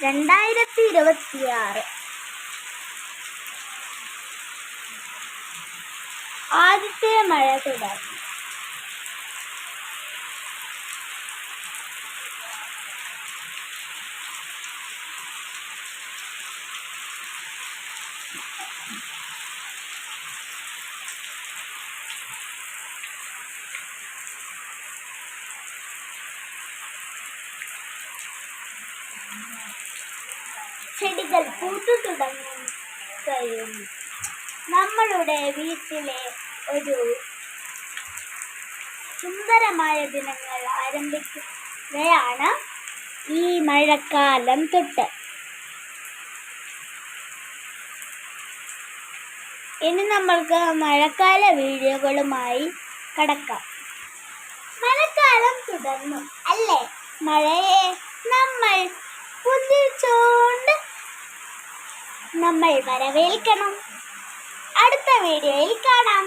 2026 ആദ്യത്തെ മഴ തുടങ്ങി. ചെടികൾ പൂത്തു തുടങ്ങുകയും നമ്മളുടെ വീട്ടിലെ ഒരു സുന്ദരമായ ദിനങ്ങൾ ആരംഭിക്കുകയാണ് ഈ മഴക്കാലം തൊട്ട്. ഇനി നമ്മൾക്ക് മഴക്കാല വീഡിയോകളുമായി കടക്കാം. മഴക്കാലം തുടർന്നു അല്ലേ? മഴയെ നമ്മൾ പുഞ്ചിരിച്ചുകൊണ്ട് നമ്മൾ വരവേൽക്കണം. അടുത്ത വീഡിയോയിൽ കാണാം.